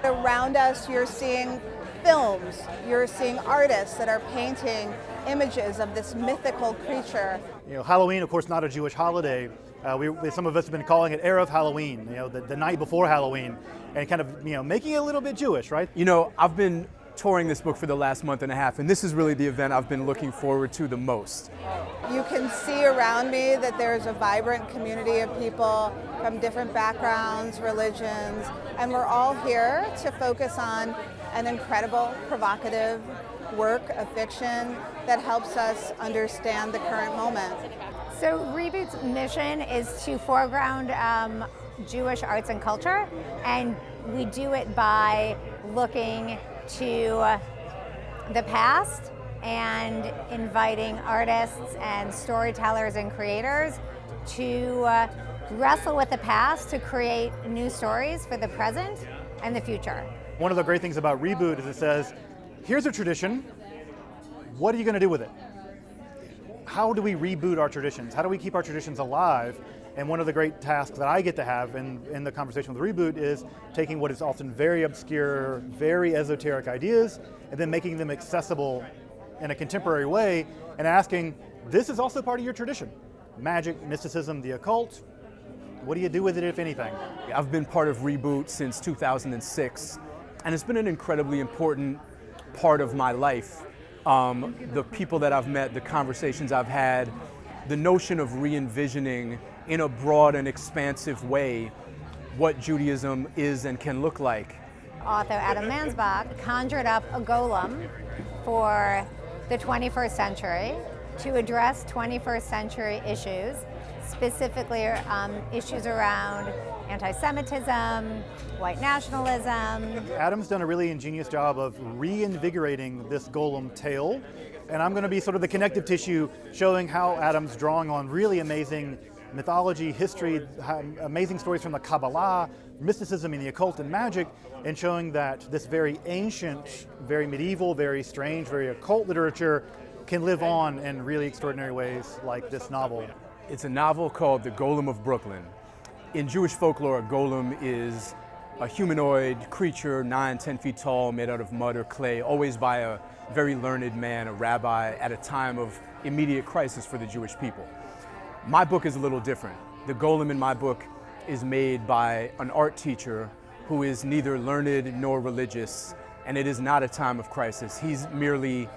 Around us, you're seeing films, you're seing artists that are painting images of this mythical creature. Halloween, of course, not a Jewish holiday. Some of us have been calling it Erev Halloween, the night before Halloween, and kind of, making it a little bit Jewish, right? I've been touring this book for the last month and a half, and this is really the event I've been looking forward to the most. You can see around me that there's a vibrant community of people from different backgrounds, religions, and we're all here to focus on an incredible, provocative work of fiction that helps us understand the current moment. So Reboot's mission is to foreground Jewish arts and culture, and we do it by looking to the past and inviting artists and storytellers and creators to wrestle with the past to create new stories for the present and the future. One of the great things about Reboot is it says, here's a tradition, what are you going to do with it? How do we reboot our traditions? How do we keep our traditions alive? And one of the great tasks that I get to have in the conversation with Reboot is taking what is often very obscure, very esoteric ideas, and then making them accessible in a contemporary way, and asking, this is also part of your tradition. Magic, mysticism, the occult, what do you do with it, if anything? I've been part of Reboot since 2006, and it's been an incredibly important part of my life. The people that I've met, the conversations I've had, the notion of re-envisioning in a broad and expansive way what Judaism is and can look like. Author Adam Mansbach conjured up a golem for the 21st century to address 21st century issues, specifically issues around anti-Semitism, white nationalism. Adam's done a really ingenious job of reinvigorating this golem tale, and I'm going to be sort of the connective tissue showing how Adam's drawing on really amazing mythology, history, amazing stories from the Kabbalah, mysticism in the occult and magic, and showing that this very ancient, very medieval, very strange, very occult literature can live on in really extraordinary ways like this novel. It's a novel called The Golem of Brooklyn. In Jewish folklore, a golem is a humanoid creature, 9-10 feet tall, made out of mud or clay, always by a very learned man, a rabbi, at a time of immediate crisis for the Jewish people. My book is a little different. The golem in my book is made by an art teacher who is neither learned nor religious, and it is not a time of crisis. He's merely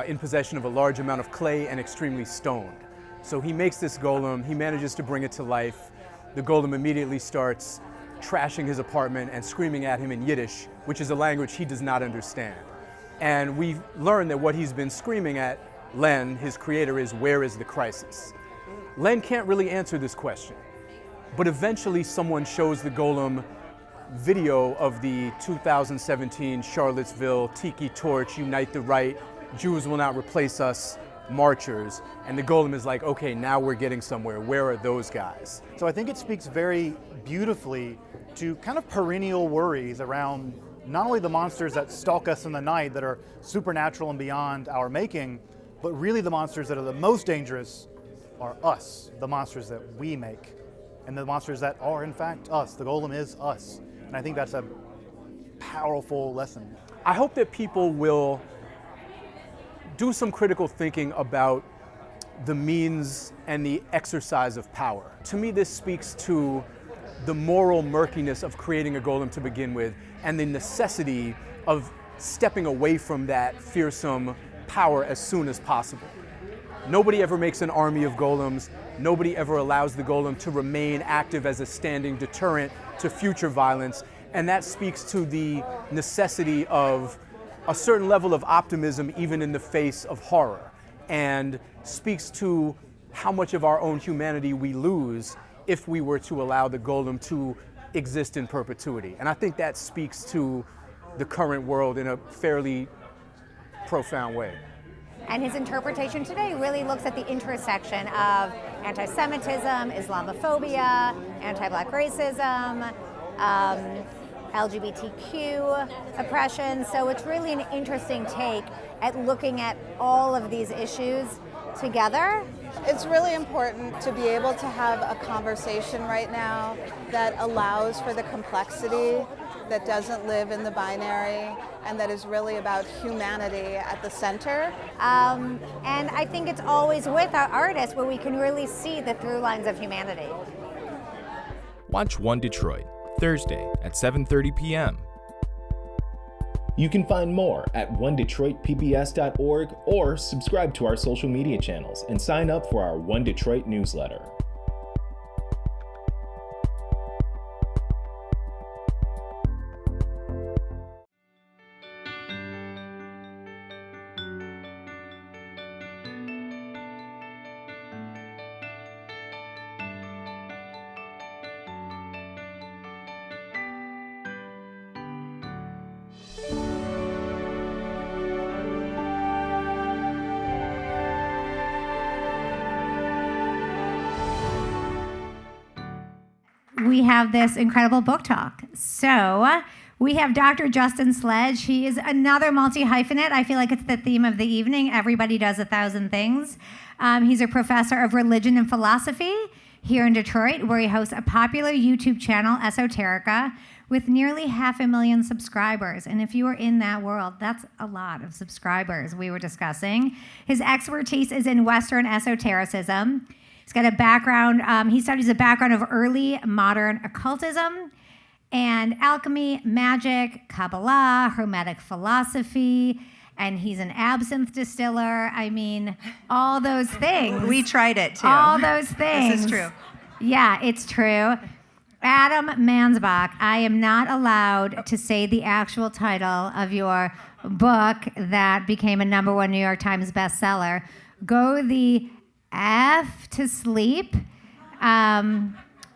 in possession of a large amount of clay and extremely stoned. So he makes this golem, he manages to bring it to life. The golem immediately starts trashing his apartment and screaming at him in Yiddish, which is a language he does not understand. And we've learned that what he's been screaming at Len, his creator, is, where is the crisis? Len can't really answer this question, but eventually someone shows the golem video of the 2017 Charlottesville Tiki Torch, Unite the Right, Jews Will Not Replace Us marchers, and the golem is like, okay, now we're getting somewhere. Where are those guys? So I think it speaks very beautifully to kind of perennial worries around not only the monsters that stalk us in the night that are supernatural and beyond our making, but really the monsters that are the most dangerous are us, the monsters that we make, and the monsters that are in fact us. The golem is us, and I think that's a powerful lesson. I hope that people will do some critical thinking about the means and the exercise of power. To me, this speaks to the moral murkiness of creating a golem to begin with, and the necessity of stepping away from that fearsome power as soon as possible. Nobody ever makes an army of golems. Nobody ever allows the golem to remain active as a standing deterrent to future violence. And that speaks to the necessity of a certain level of optimism even in the face of horror, and speaks to how much of our own humanity we lose if we were to allow the golem to exist in perpetuity. And I think that speaks to the current world in a fairly profound way. And his interpretation today really looks at the intersection of anti-Semitism, Islamophobia, anti-Black racism, LGBTQ oppression. So it's really an interesting take at looking at all of these issues together It's really important to be able to have a conversation right now that allows for the complexity, that doesn't live in the binary, and that is really about humanity at the center. And I think it's always with our artists where we can really see the through lines of humanity. Watch One Detroit, Thursday at 7:30 p.m. You can find more at onedetroitpbs.org or subscribe to our social media channels and sign up for our One Detroit newsletter. We have this incredible book talk. So we have Dr. Justin Sledge. He is another multi-hyphenate. I feel like it's the theme of the evening. Everybody does 1,000 things. He's a professor of religion and philosophy here in Detroit, where he hosts a popular YouTube channel, Esoterica, with nearly 500,000 subscribers. And if you are in that world, that's a lot of subscribers we were discussing. His expertise is in Western esotericism. He's got a background, he studies a background of early modern occultism and alchemy, magic, Kabbalah, Hermetic philosophy, and he's an absinthe distiller. I mean, all those things. We tried it too. All those things. This is true. Yeah, it's true. Adam Mansbach, I am not allowed to say the actual title of your book that became a #1 New York Times bestseller. Go the F to Sleep,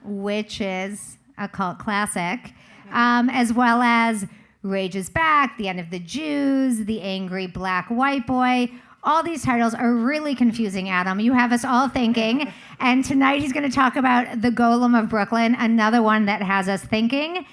which is a cult classic, as well as Rage is Back, The End of the Jews, The Angry Black White Boy. All these titles are really confusing, Adam. You have us all thinking. And tonight he's going to talk about The Golem of Brooklyn, another one that has us thinking.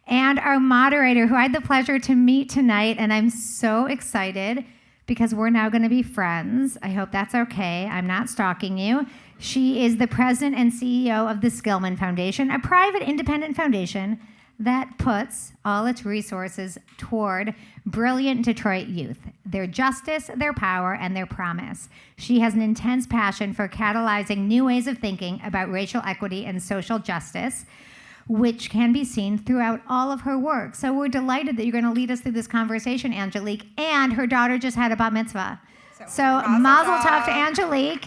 And our moderator, who I had the pleasure to meet tonight, and I'm so excited because we're now going to be friends. I hope that's okay. I'm not stalking you. She is the president and CEO of the Skillman Foundation, a private independent foundation that puts all its resources toward brilliant Detroit youth, their justice, their power, and their promise. She has an intense passion for catalyzing new ways of thinking about racial equity and social justice, which can be seen throughout all of her work. So we're delighted that you're going to lead us through this conversation, Angelique. And her daughter just had a bat mitzvah. So mazel tov to Angelique.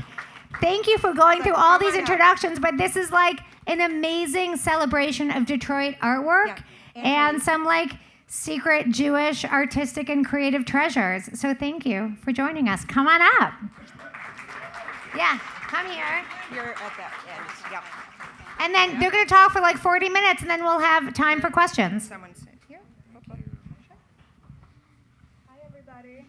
Thank you for going through all these introductions, but this is like an amazing celebration of Detroit artwork and some like secret Jewish artistic and creative treasures. So thank you for joining us. Come on up. Yeah, come here. You're at that end. Yep. And then they're going to talk for like 40 minutes, and then we'll have time for questions. Someone sit here. Hi, everybody.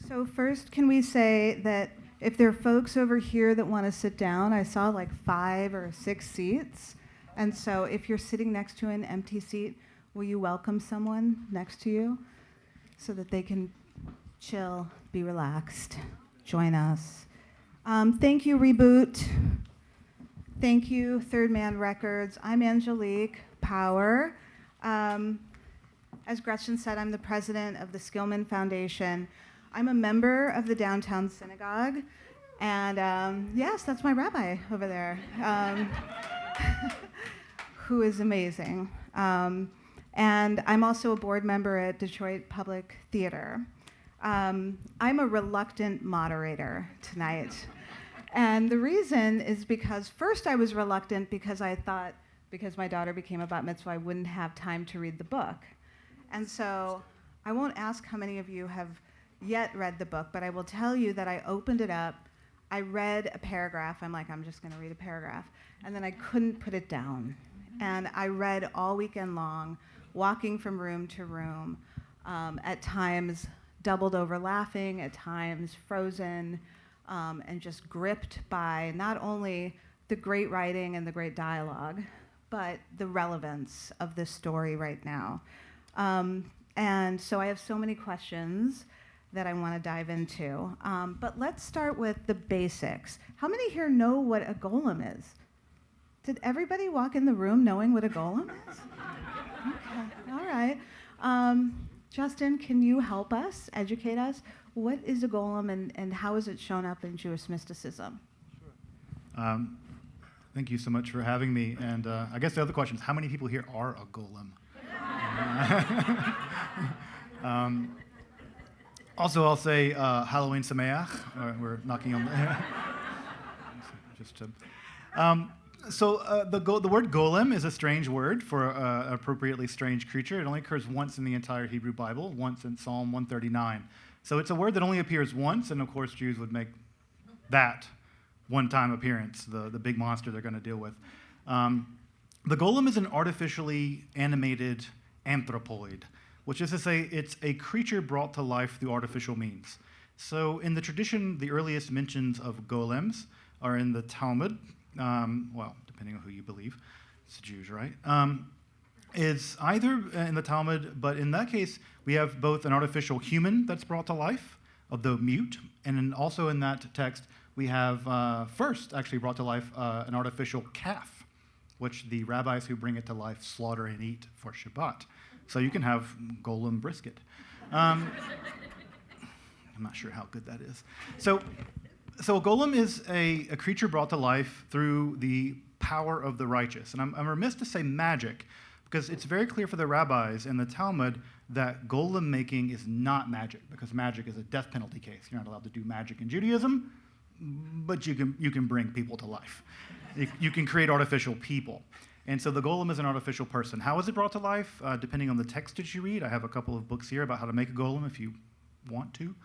So first, can we say that if there are folks over here that want to sit down, I saw like 5 or 6 seats. And so if you're sitting next to an empty seat, will you welcome someone next to you so that they can chill, be relaxed, join us? Thank you, Reboot. Thank you, Third Man Records. I'm Angelique Power. As Gretchen said, I'm the president of the Skillman Foundation. I'm a member of the Downtown Synagogue, and yes, that's my rabbi over there, who is amazing. And I'm also a board member at Detroit Public Theater. I'm a reluctant moderator tonight. And the reason is because first I was reluctant because I thought because my daughter became a bat mitzvah, I wouldn't have time to read the book. And so I won't ask how many of you have yet read the book, but I will tell you that I opened it up, I read a paragraph, I'm like, I'm just gonna read a paragraph, and then I couldn't put it down. And I read all weekend long, walking from room to room, at times doubled over laughing, at times frozen, and just gripped by not only the great writing and the great dialogue, but the relevance of this story right now. And so I have so many questions that I want to dive into. But let's start with the basics. How many here know what a golem is? Did everybody walk in the room knowing what a golem is? Okay, all right. Justin, can you help us, educate us? What is a golem and how has it shown up in Jewish mysticism? Sure. Thank you so much for having me. And I guess the other question is, how many people here are a golem? Also, I'll say Halloween Sameach. We're knocking on the... Just to... The word golem is a strange word for an appropriately strange creature. It only occurs once in the entire Hebrew Bible, once in Psalm 139. So it's a word that only appears once, and of course Jews would make that one-time appearance, the big monster they're going to deal with. The golem is an artificially animated anthropoid, which is to say it's a creature brought to life through artificial means. So in the tradition, the earliest mentions of golems are in the Talmud, well, depending on who you believe, it's Jews, right? Is either in the Talmud, but in that case, we have both an artificial human that's brought to life, although mute, and then also in that text, we have first actually brought to life an artificial calf, which the rabbis who bring it to life slaughter and eat for Shabbat. So you can have golem brisket. I'm not sure how good that is. So a golem is a creature brought to life through the power of the righteous. And I'm remiss to say magic, because it's very clear for the rabbis in the Talmud that golem making is not magic, because magic is a death penalty case. You're not allowed to do magic in Judaism, but you can bring people to life. You can create artificial people. And so the golem is an artificial person. How is it brought to life? Depending on the text that you read. I have a couple of books here about how to make a golem if you want to.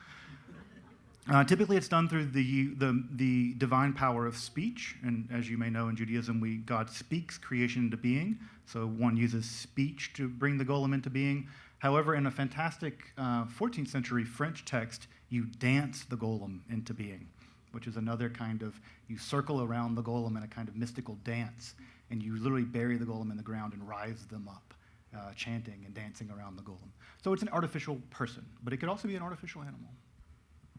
Typically, it's done through the divine power of speech. And as you may know, in Judaism, God speaks creation into being. So one uses speech to bring the golem into being. However, in a fantastic 14th century French text, you dance the golem into being, which is another kind of, you circle around the golem in a kind of mystical dance, and you literally bury the golem in the ground and rise them up, chanting and dancing around the golem. So it's an artificial person, but it could also be an artificial animal.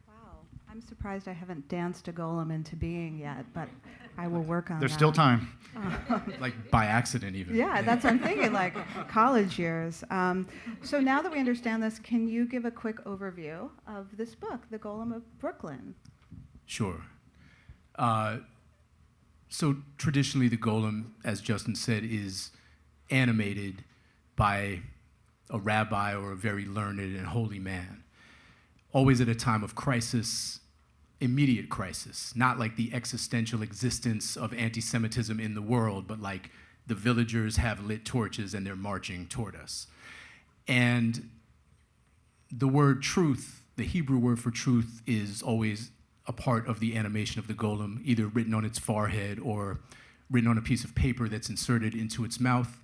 Wow, I'm surprised I haven't danced a golem into being yet, but I will work on There's that. still time. Like by accident even. Yeah, that's what I'm thinking, like college years. So now that we understand this, can you give a quick overview of this book, The Golem of Brooklyn? Sure. So traditionally, the golem, as Justin said, is animated by a rabbi or a very learned and holy man, always at a time of crisis, immediate crisis, not like the existential existence of anti-Semitism in the world, but like the villagers have lit torches and they're marching toward us. And the word truth, the Hebrew word for truth, is always a part of the animation of the golem, either written on its forehead or written on a piece of paper that's inserted into its mouth.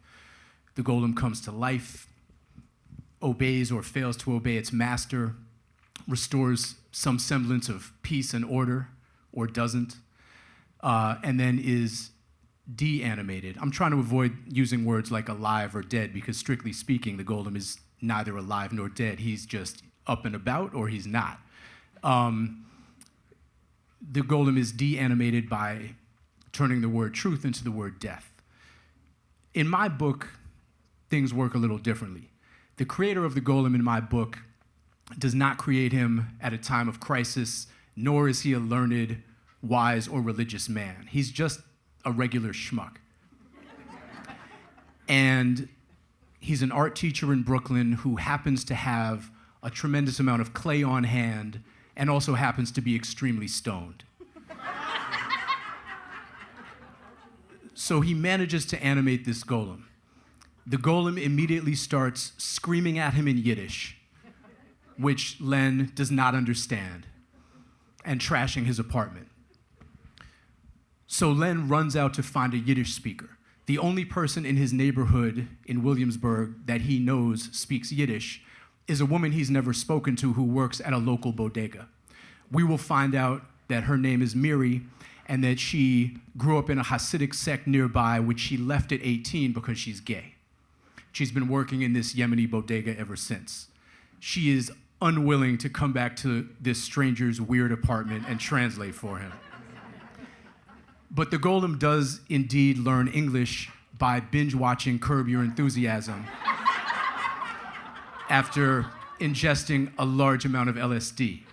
The golem comes to life, obeys or fails to obey its master, restores some semblance of peace and order, or doesn't, and then is de-animated. I'm trying to avoid using words like alive or dead, because strictly speaking, the golem is neither alive nor dead. He's just up and about, or he's not. The golem is de-animated by turning the word truth into the word death. In my book, things work a little differently. The creator of the golem in my book does not create him at a time of crisis, nor is he a learned, wise, or religious man. He's just a regular schmuck. And he's an art teacher in Brooklyn who happens to have a tremendous amount of clay on hand and also happens to be extremely stoned. So he manages to animate this golem. The golem immediately starts screaming at him in Yiddish, which Len does not understand, and trashing his apartment. So Len runs out to find a Yiddish speaker. The only person in his neighborhood in Williamsburg that he knows speaks Yiddish is a woman he's never spoken to who works at a local bodega. We will find out that her name is Miri and that she grew up in a Hasidic sect nearby, which she left at 18 because she's gay. She's been working in this Yemeni bodega ever since. She is unwilling to come back to this stranger's weird apartment and translate for him. But the golem does indeed learn English by binge-watching Curb Your Enthusiasm after ingesting a large amount of LSD.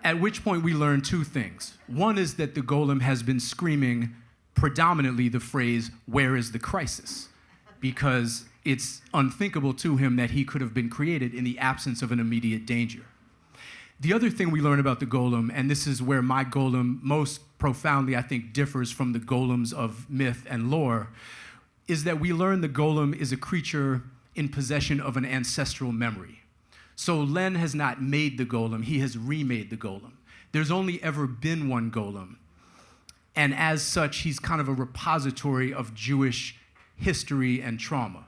At which point we learn two things. One is that the golem has been screaming predominantly the phrase, "Where is the crisis?" because it's unthinkable to him that he could have been created in the absence of an immediate danger. The other thing we learn about the golem, and this is where my golem most profoundly, I think, differs from the golems of myth and lore, is that we learn the golem is a creature in possession of an ancestral memory. So Len has not made the golem, he has remade the golem. There's only ever been one golem. And as such, he's kind of a repository of Jewish history and trauma.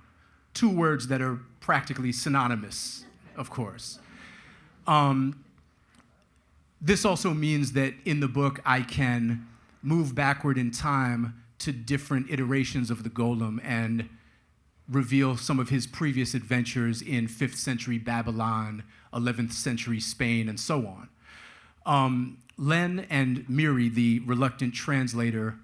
Two words that are practically synonymous, of course. This also means that in the book, I can move backward in time to different iterations of the golem and reveal some of his previous adventures in 5th century Babylon, 11th century Spain, and so on. Len and Miri, the reluctant translator,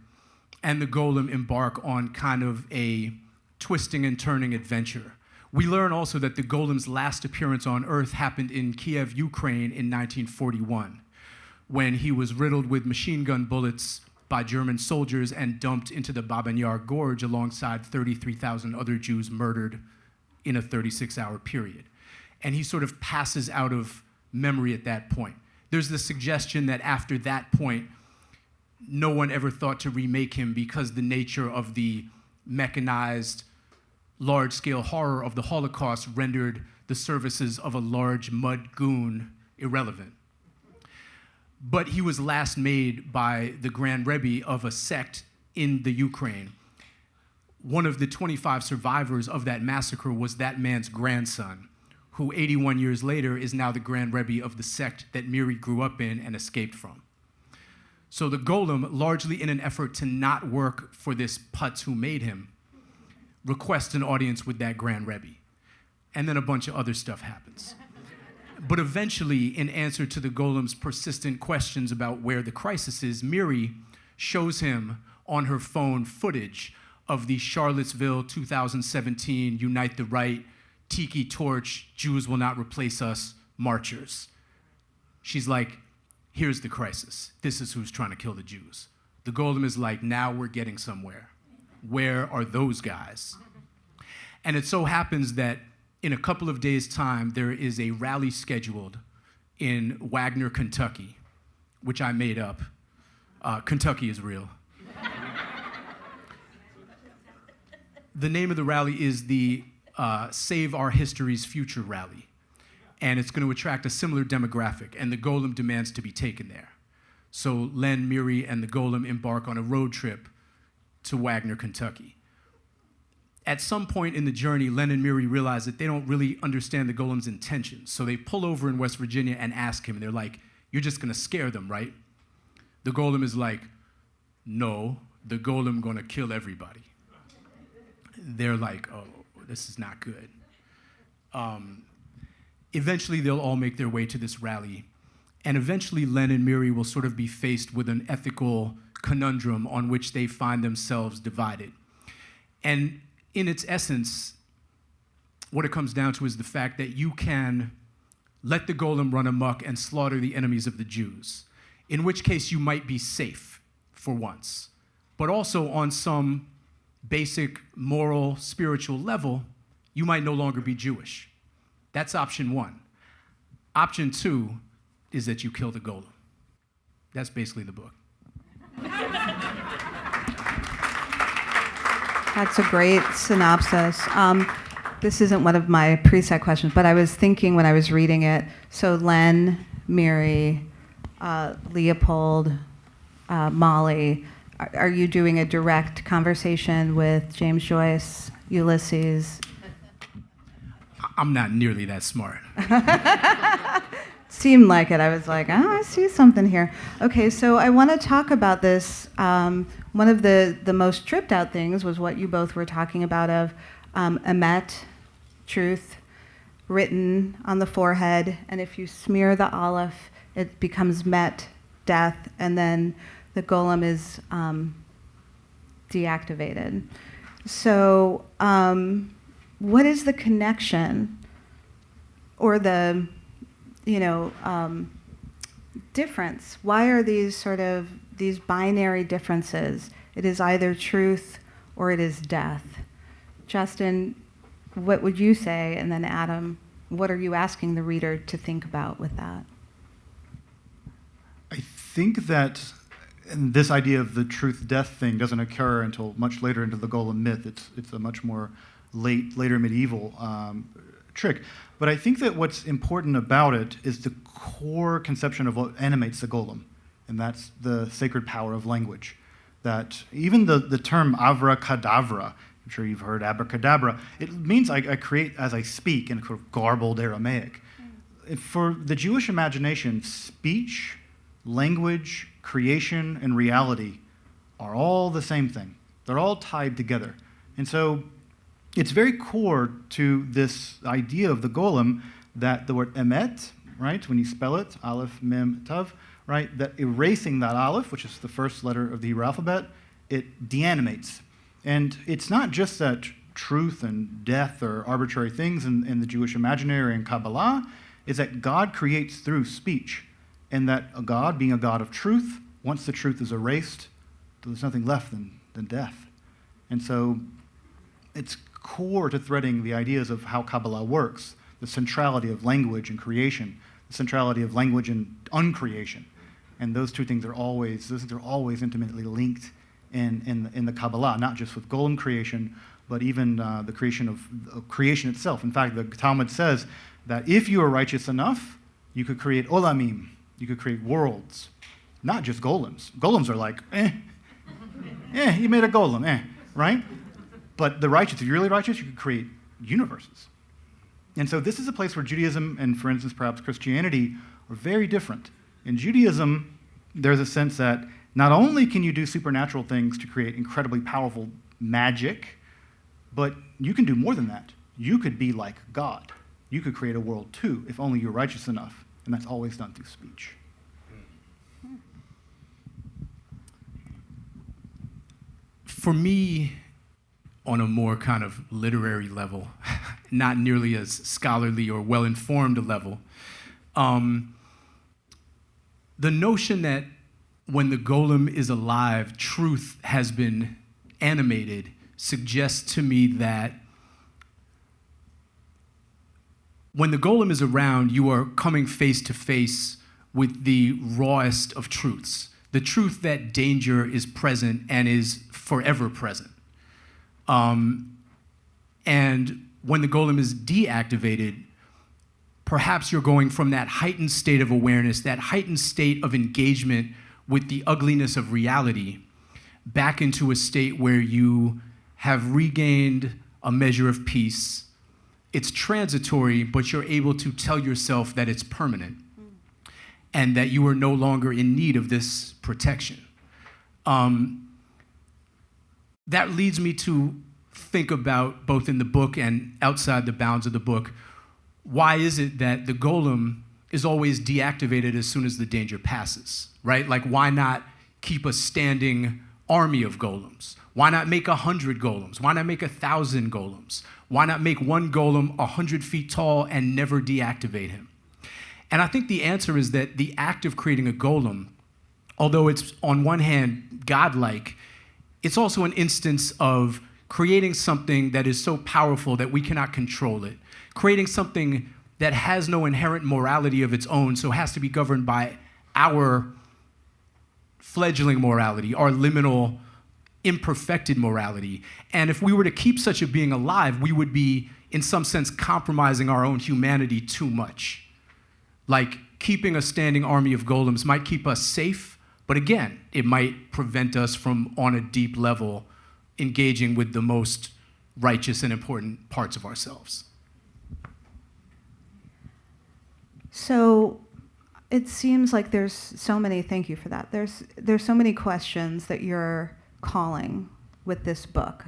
and the golem embark on kind of a twisting and turning adventure. We learn also that the golem's last appearance on Earth happened in Kiev, Ukraine in 1941, when he was riddled with machine gun bullets by German soldiers and dumped into the Baban Yar Gorge alongside 33,000 other Jews murdered in a 36-hour period. And he sort of passes out of memory at that point. There's the suggestion that after that point, no one ever thought to remake him because the nature of the mechanized, large-scale horror of the Holocaust rendered the services of a large mud goon irrelevant. But he was last made by the Grand Rebbe of a sect in the Ukraine. One of the 25 survivors of that massacre was that man's grandson, who 81 years later is now the Grand Rebbe of the sect that Miri grew up in and escaped from. So the golem, largely in an effort to not work for this putz who made him, requests an audience with that Grand Rebbe. And then a bunch of other stuff happens. But eventually, in answer to the golem's persistent questions about where the crisis is, Miri shows him on her phone footage of the Charlottesville 2017 Unite the Right, Tiki Torch, Jews Will Not Replace Us marchers. She's like, here's the crisis. This is who's trying to kill the Jews. The golem is like, now we're getting somewhere. Where are those guys? And it so happens that in a couple of days' time, there is a rally scheduled in Wagner, Kentucky, which I made up. Kentucky is real. The name of the rally is the Save Our History's Future rally. And it's going to attract a similar demographic, and the golem demands to be taken there. So Len, Miri, and the golem embark on a road trip to Wagner, Kentucky. At some point in the journey, Len and Miri realize that they don't really understand the golem's intentions. So they pull over in West Virginia and ask him, and they're like, you're just gonna scare them, right? The golem is like, no, the golem gonna kill everybody. They're like, oh, this is not good. Eventually, they'll all make their way to this rally. And eventually, Len and Miri will sort of be faced with an ethical conundrum on which they find themselves divided. And in its essence, what it comes down to is the fact that you can let the golem run amok and slaughter the enemies of the Jews, in which case you might be safe for once. But also on some basic moral, spiritual level, you might no longer be Jewish. That's option one. Option two is that you kill the golem. That's basically the book. That's a great synopsis. This isn't one of my preset questions, but I was thinking when I was reading it, so Len, Miri, Leopold, Molly, are you doing a direct conversation with James Joyce, Ulysses? I'm not nearly that smart. Seemed like it. I was like, oh, I see something here. Okay, so I want to talk about this. One of the most tripped out things was what you both were talking about of emet, truth, written on the forehead, and if you smear the aleph, it becomes met, death, and then the golem is deactivated. So what is the connection or the, difference? Why are these these binary differences? It is either truth or it is death. Justin, what would you say? And then Adam, what are you asking the reader to think about with that? I think that this idea of the truth-death thing doesn't occur until much later into the golem myth. It's a much more later medieval trick. But I think that what's important about it is the core conception of what animates the golem, and that's the sacred power of language. That even the term abracadabra, I'm sure you've heard abracadabra, it means I create as I speak in sort of garbled Aramaic. For the Jewish imagination, speech, language, creation, and reality are all the same thing. They're all tied together. And so it's very core to this idea of the golem that the word emet, right, when you spell it, aleph, mem, tav, right, that erasing that aleph, which is the first letter of the Hebrew alphabet, it deanimates. And it's not just that truth and death are arbitrary things in the Jewish imaginary and Kabbalah, is that God creates through speech, and that a God, being a God of truth, once the truth is erased, there's nothing left than death. And so it's core to threading the ideas of how Kabbalah works, the centrality of language and creation, the centrality of language and uncreation. And those two things are always intimately linked in the Kabbalah, not just with golem creation, but even the creation of creation itself. In fact, the Talmud says that if you are righteous enough, you could create olamim, you could create worlds, not just golems. Golems are like, you made a golem, right? But the righteous, if you're really righteous, you could create universes. And so this is a place where Judaism and, for instance, perhaps Christianity are very different. In Judaism, there's a sense that not only can you do supernatural things to create incredibly powerful magic, but you can do more than that. You could be like God. You could create a world too, if only you're righteous enough. And that's always done through speech. For me, on a more kind of literary level, not nearly as scholarly or well-informed a level, the notion that when the golem is alive, truth has been animated suggests to me that when the golem is around, you are coming face to face with the rawest of truths, the truth that danger is present and is forever present. And when the golem is deactivated, perhaps you're going from that heightened state of awareness, that heightened state of engagement with the ugliness of reality, back into a state where you have regained a measure of peace. It's transitory, but you're able to tell yourself that it's permanent and that you are no longer in need of this protection. That leads me to think about, both in the book and outside the bounds of the book, why is it that the golem is always deactivated as soon as the danger passes, right? Like, why not keep a standing army of golems? Why not make 100 golems? Why not make 1,000 golems? Why not make one golem 100 feet tall and never deactivate him? And I think the answer is that the act of creating a golem, although it's on one hand godlike, it's also an instance of creating something that is so powerful that we cannot control it, creating something that has no inherent morality of its own, so has to be governed by our fledgling morality, our liminal, imperfected morality. And if we were to keep such a being alive, we would be, in some sense, compromising our own humanity too much. Like, keeping a standing army of golems might keep us safe, but again, it might prevent us from, on a deep level, engaging with the most righteous and important parts of ourselves. So it seems like there's so many, thank you for that, there's so many questions that you're calling with this book.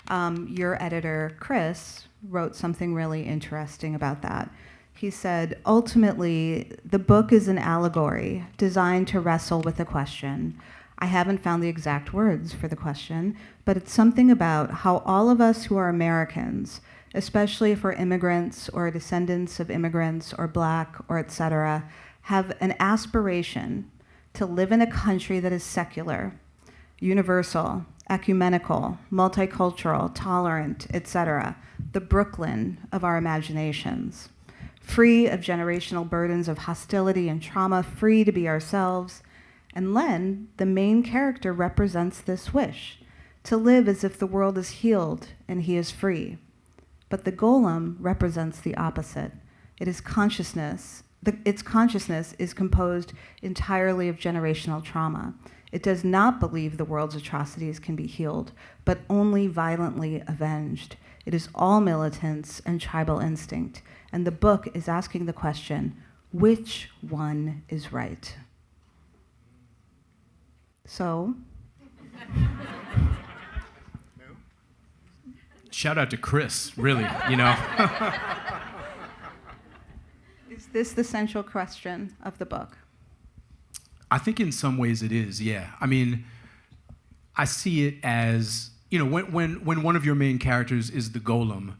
Your editor, Chris, wrote something really interesting about that. He said, ultimately, the book is an allegory designed to wrestle with a question. I haven't found the exact words for the question, but it's something about how all of us who are Americans, especially if we're immigrants or descendants of immigrants or Black or et cetera, have an aspiration to live in a country that is secular, universal, ecumenical, multicultural, tolerant, et cetera, the Brooklyn of our imaginations, free of generational burdens of hostility and trauma, free to be ourselves. And Len, the main character, represents this wish, to live as if the world is healed and he is free. But the golem represents the opposite. Its consciousness is composed entirely of generational trauma. It does not believe the world's atrocities can be healed, but only violently avenged. It is all militance and tribal instinct. And the book is asking the question, which one is right? So, shout out to Chris, really, you know. Is this the central question of the book? I think in some ways it is, yeah. I mean, I see it as, you know, when one of your main characters is the golem,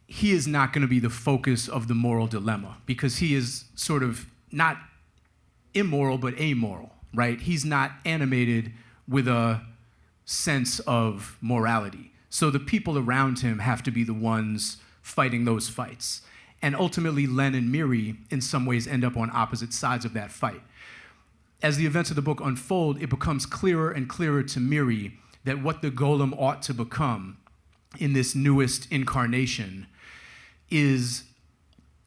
he is not going to be the focus of the moral dilemma because he is sort of not immoral but amoral, right? He's not animated with a sense of morality. So the people around him have to be the ones fighting those fights. And ultimately, Len and Miri, in some ways, end up on opposite sides of that fight. As the events of the book unfold, it becomes clearer and clearer to Miri that what the golem ought to become in this newest incarnation is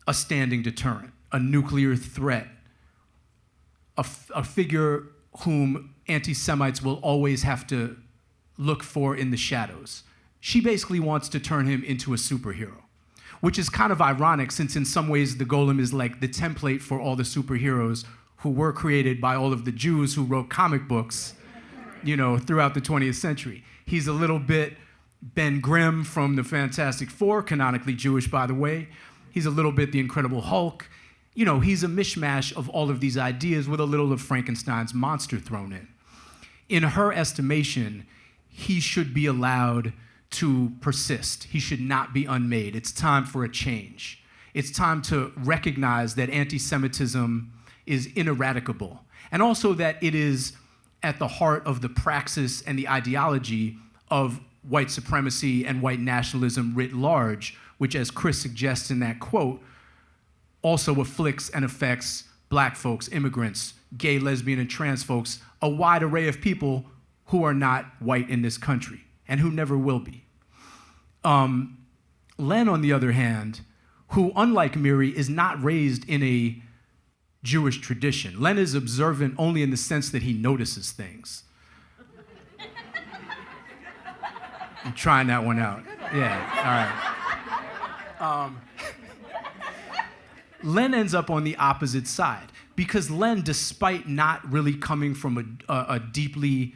a standing deterrent, a nuclear threat, a figure whom anti-Semites will always have to look for in the shadows. She basically wants to turn him into a superhero, which is kind of ironic since in some ways the golem is like the template for all the superheroes who were created by all of the Jews who wrote comic books, you know, throughout the 20th century. He's a little bit Ben Grimm from the Fantastic Four, canonically Jewish, by the way. He's a little bit the Incredible Hulk. You know, he's a mishmash of all of these ideas with a little of Frankenstein's monster thrown in. In her estimation, he should be allowed to persist. He should not be unmade. It's time for a change. It's time to recognize that anti-Semitism is ineradicable, and also that it is at the heart of the praxis and the ideology of white supremacy and white nationalism writ large, which, as Chris suggests in that quote, also afflicts and affects Black folks, immigrants, gay, lesbian, and trans folks, a wide array of people who are not white in this country and who never will be. Len, on the other hand, who, unlike Miri, is not raised in a Jewish tradition. Len is observant only in the sense that he notices things. I'm trying that one out. Yeah, all right. Len ends up on the opposite side because Len, despite not really coming from a deeply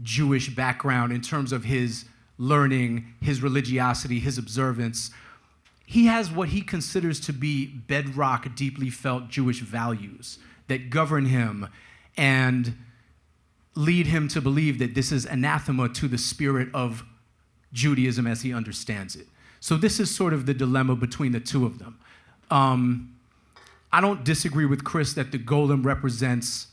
Jewish background in terms of his learning, his religiosity, his observance, he has what he considers to be bedrock, deeply felt Jewish values that govern him and lead him to believe that this is anathema to the spirit of Judaism as he understands it. So this is sort of the dilemma between the two of them. I don't disagree with Chris that the golem represents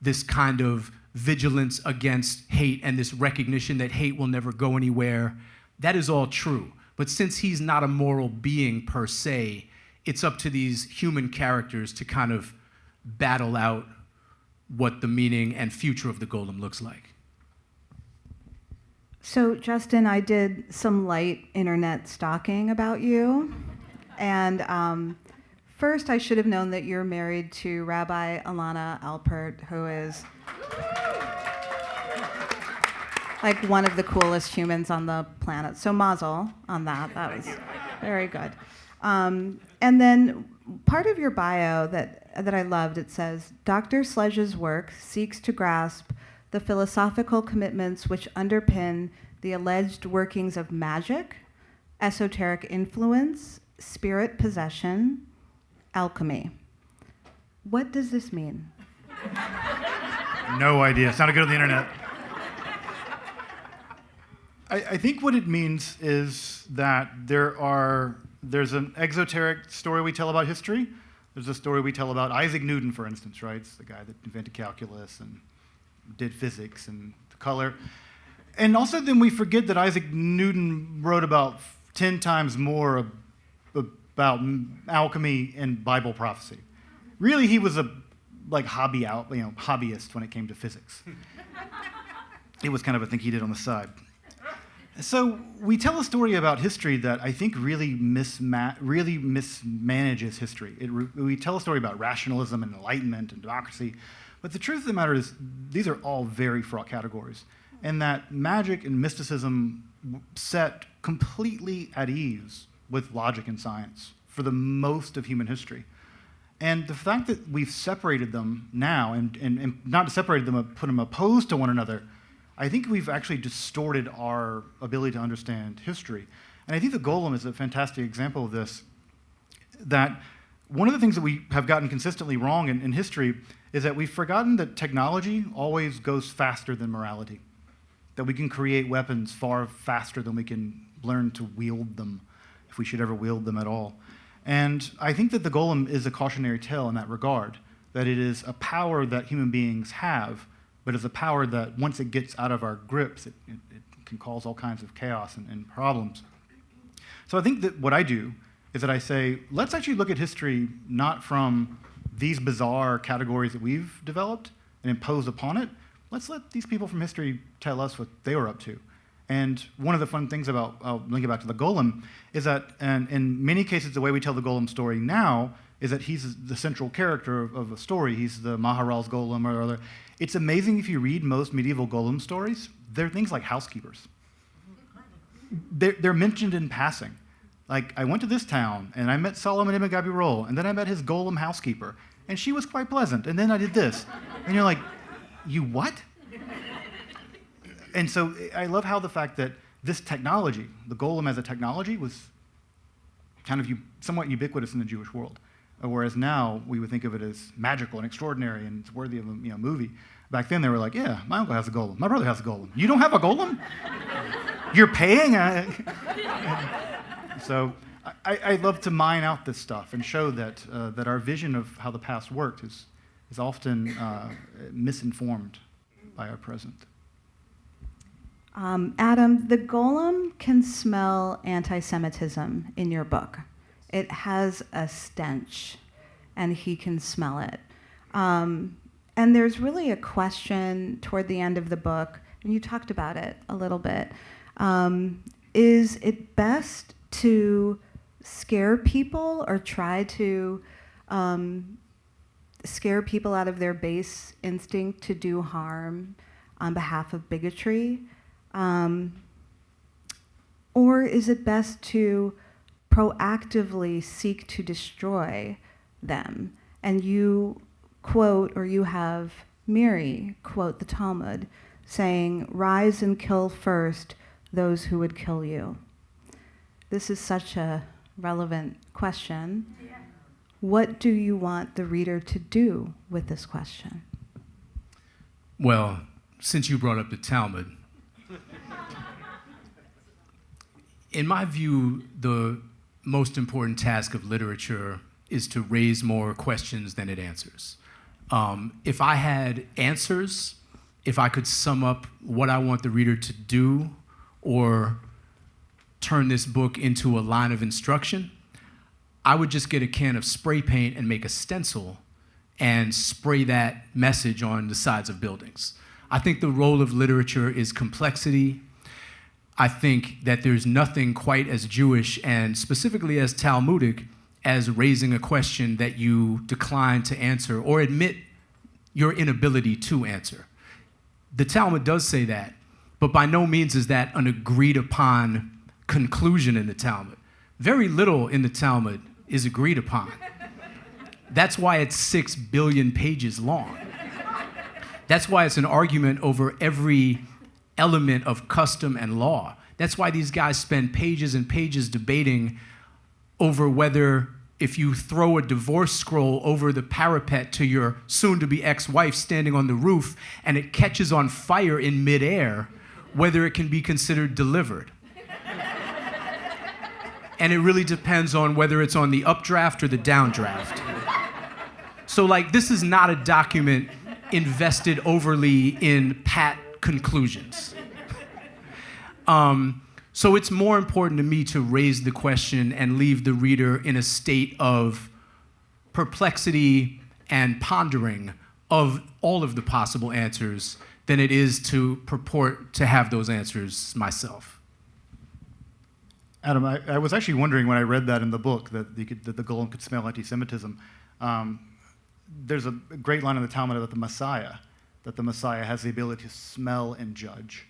this kind of vigilance against hate and this recognition that hate will never go anywhere. That is all true. But since he's not a moral being per se, it's up to these human characters to kind of battle out what the meaning and future of the golem looks like. So, Justin, I did some light internet stalking about you. And first, I should have known that you're married to Rabbi Alana Alpert, who is like one of the coolest humans on the planet. So mazel on that. That was very good. And then part of your bio that I loved, it says, Dr. Sledge's work seeks to grasp the philosophical commitments which underpin the alleged workings of magic, esoteric influence, spirit possession, alchemy. What does this mean? No idea. Sounded good on the internet. I think what it means is that there's an exoteric story we tell about history. There's a story we tell about Isaac Newton, for instance, right? It's the guy that invented calculus and did physics and the color. And also then we forget that Isaac Newton wrote about 10 times more about alchemy and Bible prophecy. Really, he was a hobbyist when it came to physics. It was kind of a thing he did on the side. So we tell a story about history that I think really mismanages history. We tell a story about rationalism and enlightenment and democracy, but the truth of the matter is these are all very fraught categories, and that magic and mysticism set completely at ease with logic and science for the most of human history. And the fact that we've separated them now, and not separated them, but put them opposed to one another, I think we've actually distorted our ability to understand history. And I think the Golem is a fantastic example of this, that one of the things that we have gotten consistently wrong in history is that we've forgotten that technology always goes faster than morality, that we can create weapons far faster than we can learn to wield them, if we should ever wield them at all. And I think that the Golem is a cautionary tale in that regard, that it is a power that human beings have, but it's a power that once it gets out of our grips, it can cause all kinds of chaos and problems. So I think that what I do is that I say, let's actually look at history not from these bizarre categories that we've developed and imposed upon it. Let's let these people from history tell us what they were up to. And one of the fun things about, I'll link it back to the Golem, is that in many cases the way we tell the Golem story now is that he's the central character of a story. He's the Maharal's Golem or other. It's amazing if you read most medieval Golem stories, they're things like housekeepers. They're mentioned in passing. Like, I went to this town, and I met Solomon ibn Gabirol, and then I met his Golem housekeeper, and she was quite pleasant, and then I did this. And you're like, you what? And so I love how the fact that this technology, the Golem as a technology, was kind of somewhat ubiquitous in the Jewish world. Whereas now we would think of it as magical and extraordinary and it's worthy of a movie. Back then they were like, yeah, my uncle has a Golem. My brother has a Golem. You don't have a Golem? You're paying? So I love to mine out this stuff and show that our vision of how the past worked is often misinformed by our present. Adam, the Golem can smell anti-Semitism in your book. It has a stench, and he can smell it. And there's really a question toward the end of the book, and you talked about it a little bit. Is it best to scare people or try to scare people out of their base instinct to do harm on behalf of bigotry? Or is it best to proactively seek to destroy them? And you quote, or you have Miri quote the Talmud, saying, "Rise and kill first those who would kill you." This is such a relevant question. Yeah. What do you want the reader to do with this question? Well, since you brought up the Talmud, in my view, the most important task of literature is to raise more questions than it answers. If I had answers, if I could sum up what I want the reader to do or turn this book into a line of instruction, I would just get a can of spray paint and make a stencil and spray that message on the sides of buildings. I think the role of literature is complexity. I think that there's nothing quite as Jewish and specifically as Talmudic as raising a question that you decline to answer or admit your inability to answer. The Talmud does say that, but by no means is that an agreed upon conclusion in the Talmud. Very little in the Talmud is agreed upon. That's why it's 6 billion pages long. That's why it's an argument over every element of custom and law. That's why these guys spend pages and pages debating over whether if you throw a divorce scroll over the parapet to your soon-to-be ex-wife standing on the roof and it catches on fire in midair, whether it can be considered delivered. And it really depends on whether it's on the updraft or the downdraft. So like, this is not a document invested overly in pat conclusions. So it's more important to me to raise the question and leave the reader in a state of perplexity and pondering of all of the possible answers than it is to purport to have those answers myself. Adam, I was actually wondering when I read that in the book that the golem could smell anti-Semitism. There's a great line in the Talmud about that the Messiah has the ability to smell and judge.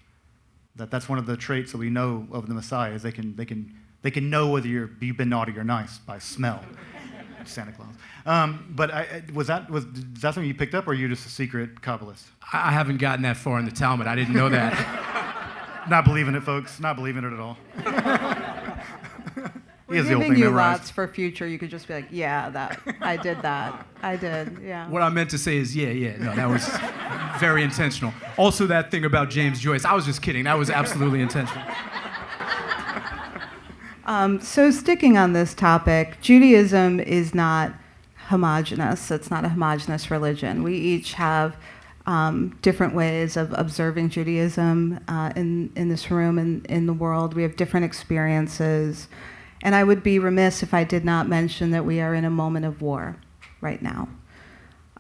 That's one of the traits that we know of the Messiah is they can know whether you've been naughty or nice by smell. Santa Claus. But is that something you picked up, or are you just a secret Kabbalist? I haven't gotten that far in the Talmud. I didn't know that. Not believing it, folks. Not believing it at all. We're giving you lots for future. You could just be like, yeah, I did that. I did, yeah. What I meant to say is, yeah. No, that was very intentional. Also, that thing about James Joyce, I was just kidding. That was absolutely intentional. So sticking on this topic, Judaism is not homogeneous. It's not a homogeneous religion. We each have different ways of observing Judaism in this room and in the world. We have different experiences. And I would be remiss if I did not mention that we are in a moment of war right now.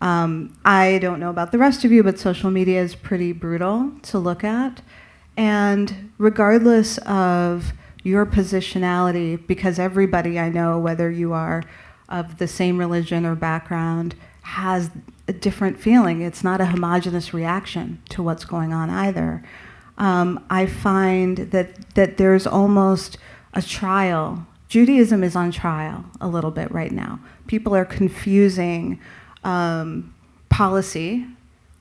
I don't know about the rest of you, but social media is pretty brutal to look at. And regardless of your positionality, because everybody I know, whether you are of the same religion or background, has a different feeling. It's not a homogeneous reaction to what's going on either. I find that there's almost a trial. Judaism is on trial a little bit right now. People are confusing policy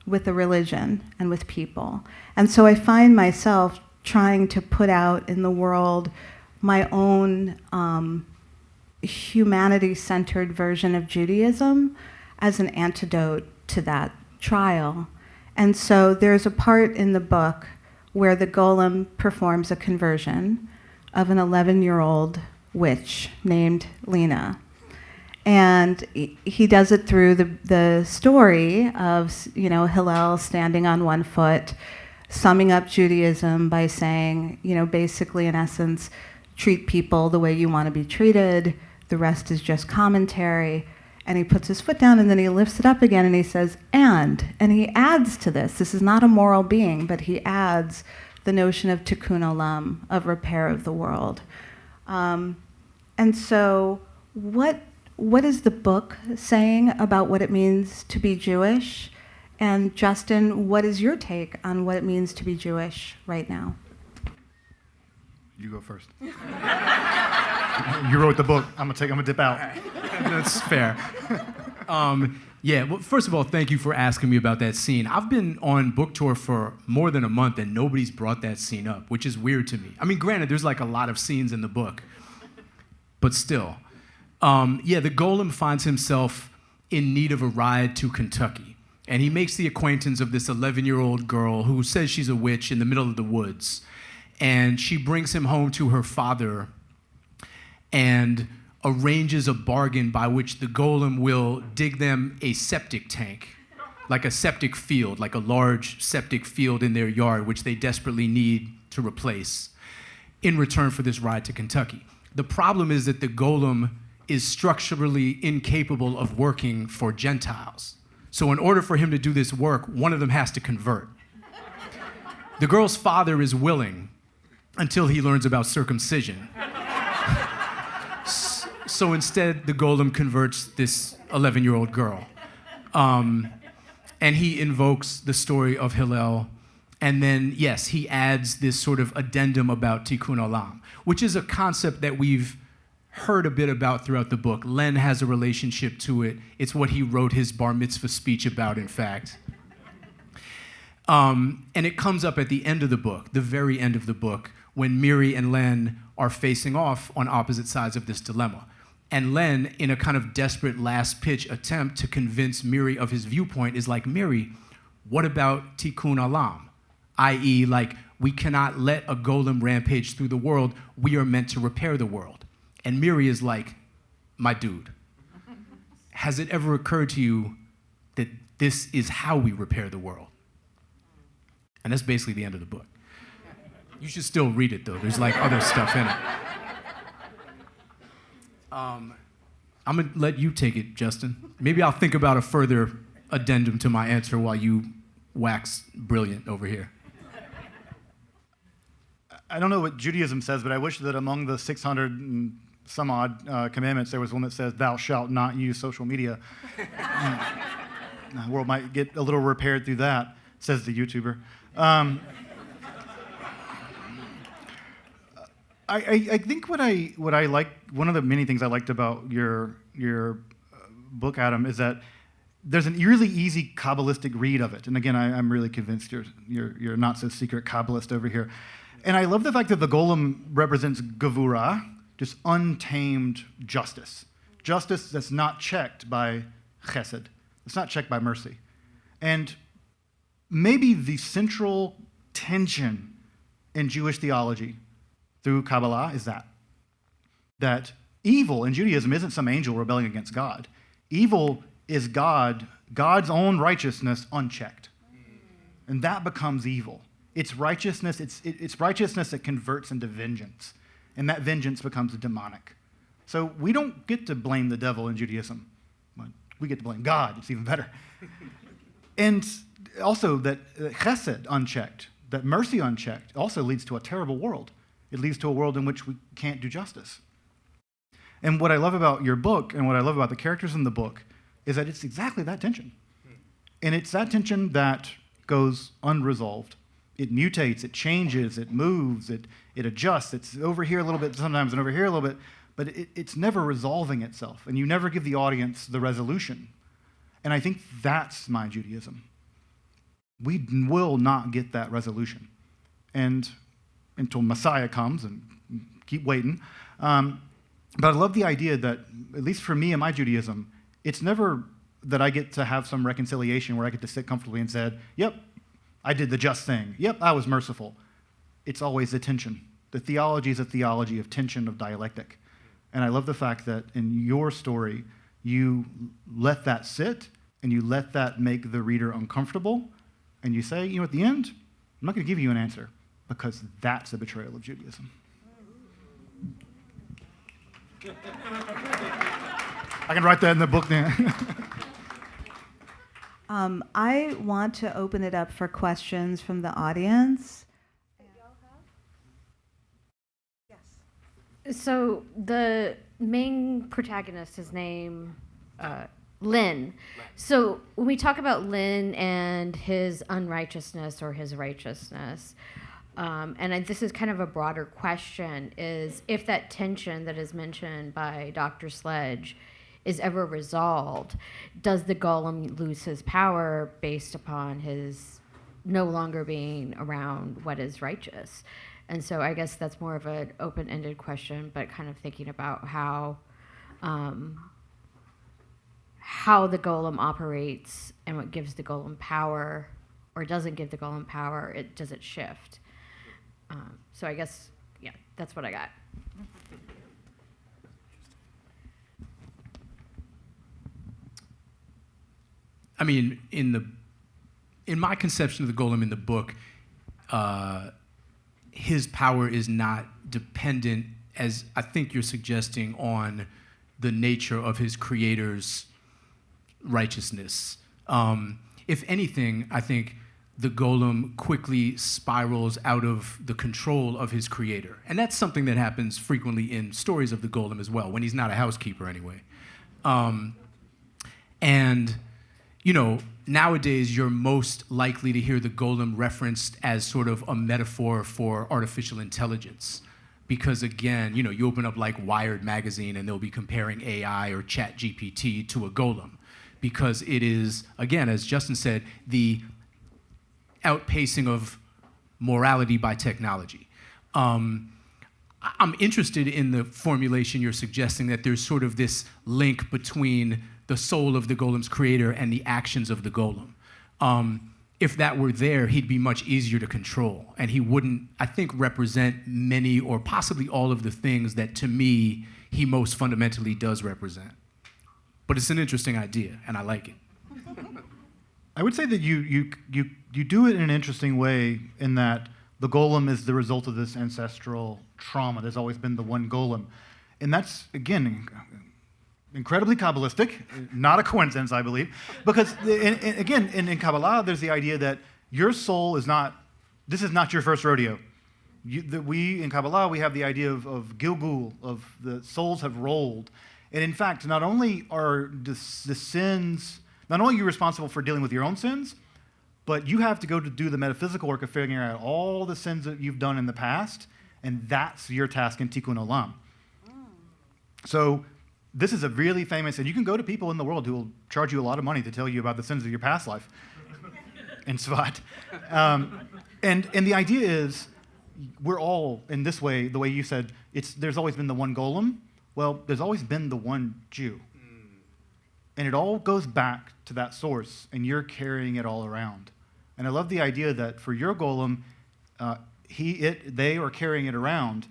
with the religion and with people. And so I find myself trying to put out in the world my own humanity-centered version of Judaism as an antidote to that trial. And so there's a part in the book where the golem performs a conversion of an 11-year-old witch named Lena. And he does it through the story of, Hillel standing on one foot, summing up Judaism by saying, basically in essence, treat people the way you want to be treated. The rest is just commentary. And he puts his foot down and then he lifts it up again and he says, and he adds to this. This is not a moral being, but he adds the notion of tikkun olam, of repair of the world. And so what is the book saying about what it means to be Jewish? And Justin, what is your take on what it means to be Jewish right now? You go first. You wrote the book. I'm gonna dip out. That's fair. Well, first of all, thank you for asking me about that scene. I've been on book tour for more than a month and nobody's brought that scene up, which is weird to me. I mean, granted, there's like a lot of scenes in the book, but still. The golem finds himself in need of a ride to Kentucky. And he makes the acquaintance of this 11-year-old girl who says she's a witch in the middle of the woods. And she brings him home to her father and arranges a bargain by which the golem will dig them a septic tank, like a septic field, like a large septic field in their yard, which they desperately need to replace, in return for this ride to Kentucky. The problem is that the golem is structurally incapable of working for Gentiles. So in order for him to do this work, one of them has to convert. The girl's father is willing until he learns about circumcision. So instead, the golem converts this 11-year-old girl. And he invokes the story of Hillel. And then, yes, he adds this sort of addendum about tikkun olam, which is a concept that we've heard a bit about throughout the book. Len has a relationship to it. It's what he wrote his bar mitzvah speech about, in fact. And it comes up at the end of the book, the very end of the book, when Miri and Len are facing off on opposite sides of this dilemma. And Len, in a kind of desperate last pitch attempt to convince Miri of his viewpoint, is like, Miri, what about tikkun olam? I.e., like, we cannot let a golem rampage through the world. We are meant to repair the world. And Miri is like, my dude, has it ever occurred to you that this is how we repair the world? And that's basically the end of the book. You should still read it, though. There's like other stuff in it. I'm gonna let you take it, Justin. Maybe I'll think about a further addendum to my answer while you wax brilliant over here. I don't know what Judaism says, but I wish that among the 600 and some odd commandments, there was one that says, thou shalt not use social media. The world might get a little repaired through that, says the YouTuber. I think what I like, one of the many things I liked about your book, Adam, is that there's an really easy Kabbalistic read of it. And again, I'm really convinced you're not so secret Kabbalist over here. And I love the fact that the golem represents gevura, just untamed justice. Justice that's not checked by chesed. It's not checked by mercy. And maybe the central tension in Jewish theology through Kabbalah is that evil in Judaism isn't some angel rebelling against God. Evil is God's own righteousness unchecked. And that becomes evil. It's righteousness, it's righteousness that converts into vengeance. And that vengeance becomes demonic. So we don't get to blame the devil in Judaism. We get to blame God. It's even better. And also that chesed unchecked, that mercy unchecked, also leads to a terrible world. It leads to a world in which we can't do justice. And what I love about your book and what I love about the characters in the book is that it's exactly that tension. And it's that tension that goes unresolved. It mutates, it changes, it moves, it adjusts. It's over here a little bit sometimes and over here a little bit, but it's never resolving itself. And you never give the audience the resolution. And I think that's my Judaism. We will not get that resolution. And until Messiah comes, and keep waiting. But I love the idea that, at least for me and my Judaism, it's never that I get to have some reconciliation where I get to sit comfortably and say, yep, I did the just thing. Yep, I was merciful. It's always the tension. The theology is a theology of tension, of dialectic. And I love the fact that in your story, you let that sit and you let that make the reader uncomfortable. And you say, at the end, I'm not going to give you an answer because that's a betrayal of Judaism. I can write that in the book now. I want to open it up for questions from the audience. So the main protagonist, his name, Lynn. So when we talk about Lynn and his unrighteousness or his righteousness, this is kind of a broader question, is if that tension that is mentioned by Dr. Sledge is ever resolved, does the golem lose his power based upon his no longer being around what is righteous? And so I guess that's more of an open-ended question, but kind of thinking about how the golem operates and what gives the golem power or doesn't give the golem power, does it shift? So I guess, yeah, that's what I got. I mean, in my conception of the golem in the book, his power is not dependent, as I think you're suggesting, on the nature of his creator's righteousness. If anything, I think the golem quickly spirals out of the control of his creator. And that's something that happens frequently in stories of the golem as well, when he's not a housekeeper anyway. Nowadays you're most likely to hear the golem referenced as sort of a metaphor for artificial intelligence. Because again, you open up like Wired magazine and they'll be comparing AI or ChatGPT to a golem. Because it is, again, as Justin said, the outpacing of morality by technology. I'm interested in the formulation you're suggesting, that there's sort of this link between the soul of the golem's creator and the actions of the golem. If that were there, he'd be much easier to control, and he wouldn't, I think, represent many or possibly all of the things that, to me, he most fundamentally does represent. But it's an interesting idea, and I like it. I would say that you do it in an interesting way, in that the golem is the result of this ancestral trauma. There's always been the one golem. And that's, again, incredibly Kabbalistic, not a coincidence, I believe. Because, again, in Kabbalah, there's the idea that your soul is not, this is not your first rodeo. We, in Kabbalah, we have the idea of Gilgul, of the souls have rolled. And in fact, not only are the sins, not only are you responsible for dealing with your own sins, but you have to go to do the metaphysical work of figuring out all the sins that you've done in the past, and that's your task in tikkun olam. So this is a really famous, and you can go to people in the world who will charge you a lot of money to tell you about the sins of your past life in Svat. And the idea is, we're all, in this way, the way you said, there's always been the one golem. Well, there's always been the one Jew. And it all goes back to that source, and you're carrying it all around. And I love the idea that for your golem, they are carrying it around,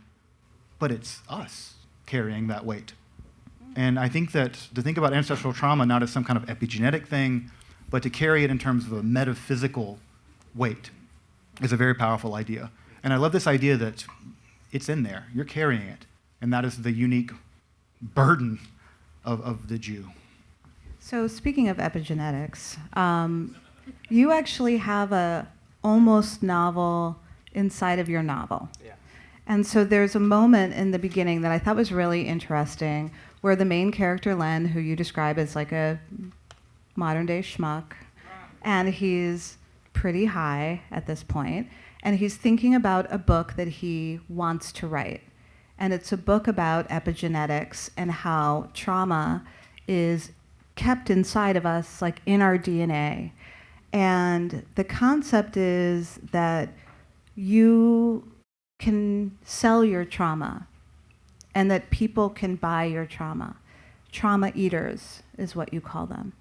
but it's us carrying that weight. And I think that to think about ancestral trauma not as some kind of epigenetic thing, but to carry it in terms of a metaphysical weight is a very powerful idea. And I love this idea that it's in there, you're carrying it, and that is the unique burden of the Jew. So speaking of epigenetics, you actually have a almost novel inside of your novel. Yeah. And so there's a moment in the beginning that I thought was really interesting, where the main character, Len, who you describe as like a modern-day schmuck, and he's pretty high at this point, and he's thinking about a book that he wants to write. And it's a book about epigenetics and how trauma is kept inside of us, like in our DNA. And the concept is that you can sell your trauma, and that people can buy your trauma. Trauma eaters is what you call them.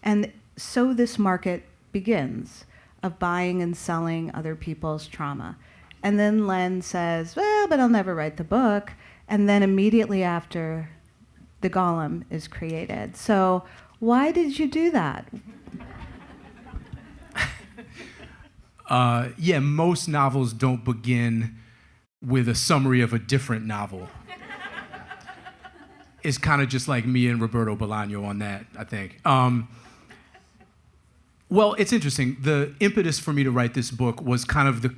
And so this market begins, of buying and selling other people's trauma. And then Len says, well, but I'll never write the book. And then immediately after, the golem is created. So why did you do that? Yeah, most novels don't begin with a summary of a different novel. It's kind of just like me and Roberto Bolaño on that, I think. Well, it's interesting. The impetus for me to write this book was kind of the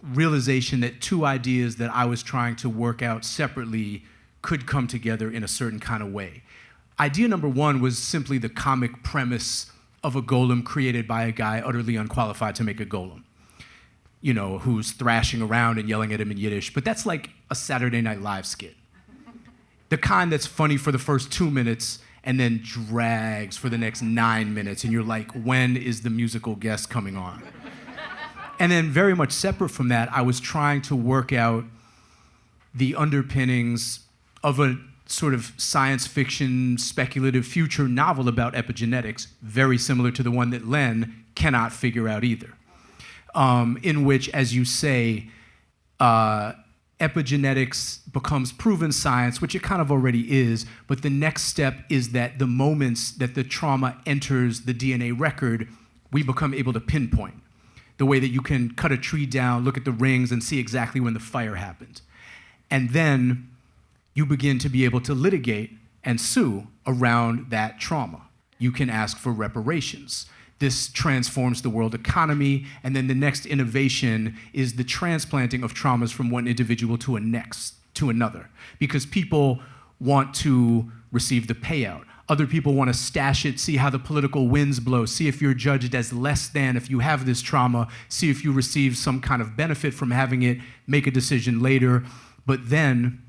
realization that two ideas that I was trying to work out separately could come together in a certain kind of way. Idea number one was simply the comic premise of a golem created by a guy utterly unqualified to make a golem, you know, who's thrashing around and yelling at him in Yiddish. But that's like a Saturday Night Live skit. The kind that's funny for the first 2 minutes and then drags for the next 9 minutes, and you're like, when is the musical guest coming on? And then very much separate from that, I was trying to work out the underpinnings of a sort of science fiction, speculative future novel about epigenetics, very similar to the one that Len cannot figure out either, in which, as you say, epigenetics becomes proven science, which it kind of already is, but the next step is that the moments that the trauma enters the DNA record, we become able to pinpoint. The way that you can cut a tree down, look at the rings, and see exactly when the fire happened. And then you begin to be able to litigate and sue around that trauma. You can ask for reparations. This transforms the world economy, and then the next innovation is the transplanting of traumas from one individual to another, because people want to receive the payout. Other people want to stash it, see how the political winds blow, see if you're judged as less than if you have this trauma, see if you receive some kind of benefit from having it, make a decision later. But then,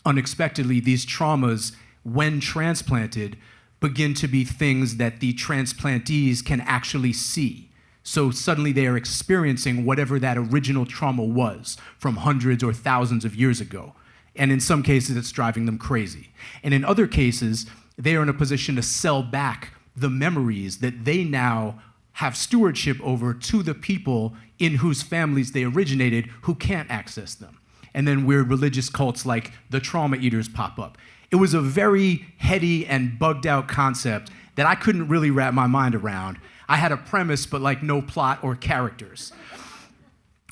unexpectedly, these traumas, when transplanted, begin to be things that the transplantees can actually see. So suddenly they are experiencing whatever that original trauma was from hundreds or thousands of years ago. And in some cases, it's driving them crazy. And in other cases, they are in a position to sell back the memories that they now have stewardship over to the people in whose families they originated who can't access them. And then weird religious cults like the trauma eaters pop up. It was a very heady and bugged out concept that I couldn't really wrap my mind around. I had a premise, but like no plot or characters,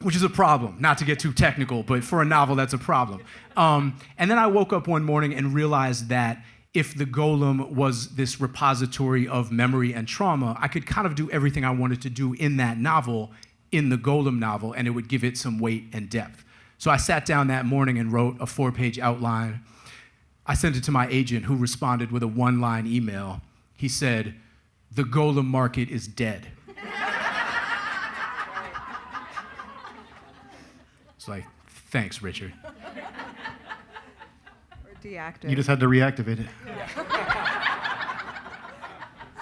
which is a problem. Not to get too technical, but for a novel, that's a problem. And then I woke up one morning and realized that if the golem was this repository of memory and trauma, I could kind of do everything I wanted to do in that novel, in the golem novel, and it would give it some weight and depth. So I sat down that morning and wrote a 4-page outline. I sent it to my agent, who responded with a 1-line email. He said, "The golem market is dead." It's like, thanks, Richard. Or deactivate. You just had to reactivate it.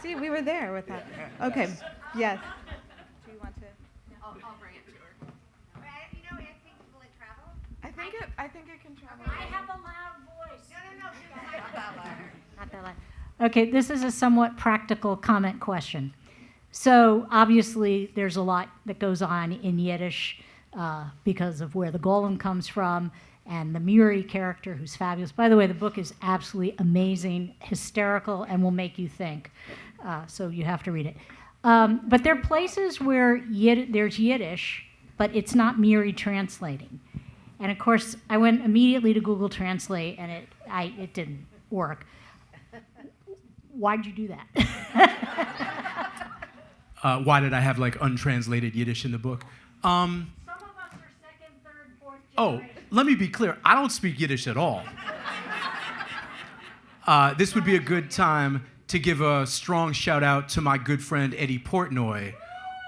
See, we were there with that. Okay, yes. Do you want to? I'll bring it to her. I think it can travel. I have a loud voice. No. Not that loud. Not that loud. Okay, this is a somewhat practical comment question. So obviously there's a lot that goes on in Yiddish because of where the golem comes from and the Muri character, who's fabulous. By the way, the book is absolutely amazing, hysterical, and will make you think. So you have to read it. But there are places where there's Yiddish, but it's not Muri translating. And of course, I went immediately to Google Translate, and it didn't work. Why'd you do that? Why did I have like untranslated Yiddish in the book? Some of us are second, third, fourth generation. Oh, let me be clear. I don't speak Yiddish at all. This would be a good time to give a strong shout out to my good friend Eddie Portnoy,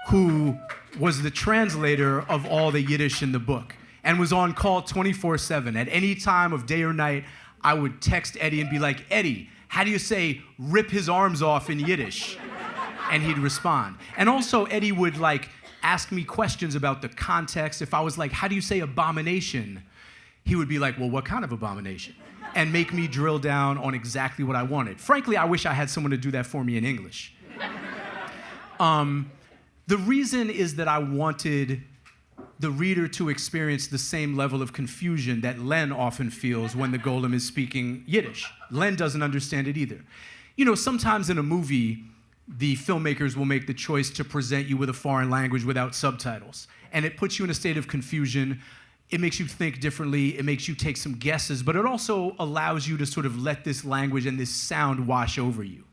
who was the translator of all the Yiddish in the book and was on call 24/7. At any time of day or night, I would text Eddie and be like, "Eddie, how do you say rip his arms off in Yiddish?" And he'd respond. And also Eddie would like ask me questions about the context. If I was like, "How do you say abomination?" He would be like, "Well, what kind of abomination?" And make me drill down on exactly what I wanted. Frankly, I wish I had someone to do that for me in English. The reason is that I wanted the reader to experience the same level of confusion that Len often feels when the golem is speaking Yiddish. Len doesn't understand it either. You know, sometimes in a movie, the filmmakers will make the choice to present you with a foreign language without subtitles. And it puts you in a state of confusion. It makes you think differently. It makes you take some guesses, but it also allows you to sort of let this language and this sound wash over you.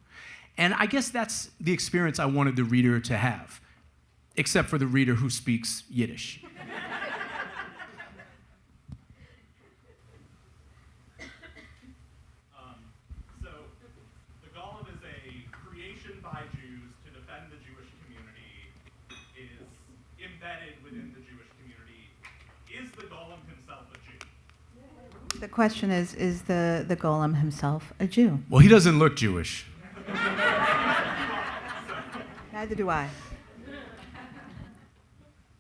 And I guess that's the experience I wanted the reader to have, except for the reader who speaks Yiddish. So, the golem is a creation by Jews to defend the Jewish community, is embedded within the Jewish community. Is the golem himself a Jew? The question is the golem himself a Jew? Well, he doesn't look Jewish. Neither do I.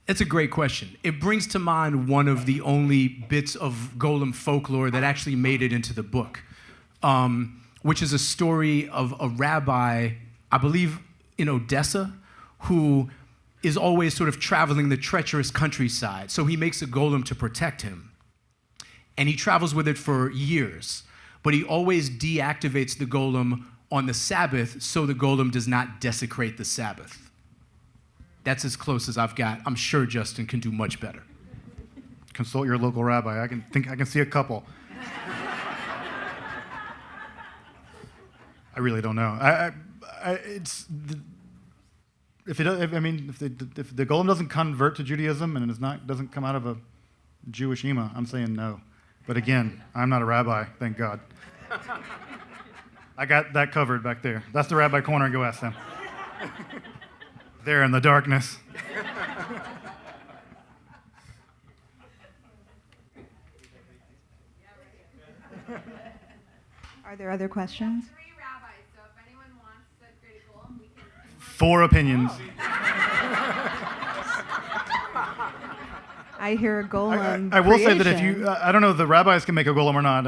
That's a great question. It brings to mind one of the only bits of golem folklore that actually made it into the book, which is a story of a rabbi, I believe in Odessa, who is always sort of traveling the treacherous countryside. So he makes a golem to protect him. And he travels with it for years, but he always deactivates the golem on the Sabbath so the golem does not desecrate the Sabbath. That's as close as I've got. I'm sure Justin can do much better. Consult your local rabbi. I can see a couple. I really don't know. If the golem doesn't convert to Judaism and doesn't come out of a Jewish ima, I'm saying no. But again, I'm not a rabbi, thank God. I got that covered back there. That's the rabbi corner. Go ask them. There in the darkness. Are there other questions? 3 rabbis, so if anyone wants to create a golem, we can. 4 opinions. Oh. I hear a golem. I will say that if creation. you, I don't know if the rabbis can make a golem or not,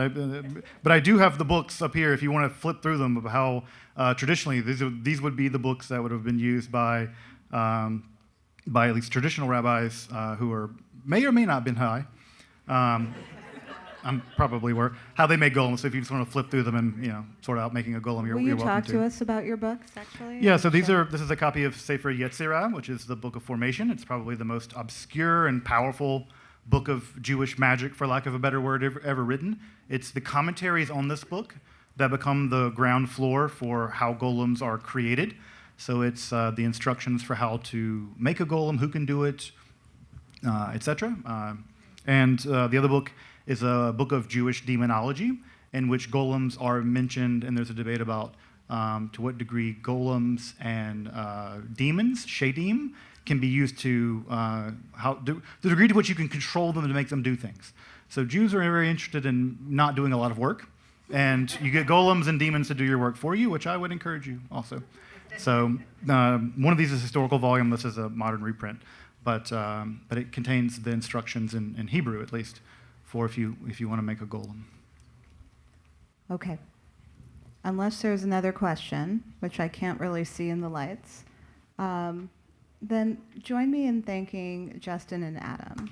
but I do have the books up here if you want to flip through them of how traditionally these would be the books that would have been used by at least traditional rabbis who may or may not have been high. Probably were, how they make golems. So if you just want to flip through them and sort out making a golem, you're Will you welcome talk to. to us about your books, actually? Yeah, so this is a copy of Sefer Yetzirah, which is the Book of Formation. It's probably the most obscure and powerful book of Jewish magic, for lack of a better word, ever written. It's the commentaries on this book that become the ground floor for how golems are created. So it's the instructions for how to make a golem, who can do it, etc. And the other book is a book of Jewish demonology, in which golems are mentioned, and there's a debate about to what degree golems and demons, shadim, can be used to, the degree to which you can control them to make them do things. So Jews are very interested in not doing a lot of work, and you get golems and demons to do your work for you, which I would encourage you also. So one of these is a historical volume, this is a modern reprint, but it contains the instructions in Hebrew, at least, for if you want to make a golem. Okay. Unless there's another question, which I can't really see in the lights, then join me in thanking Justin and Adam.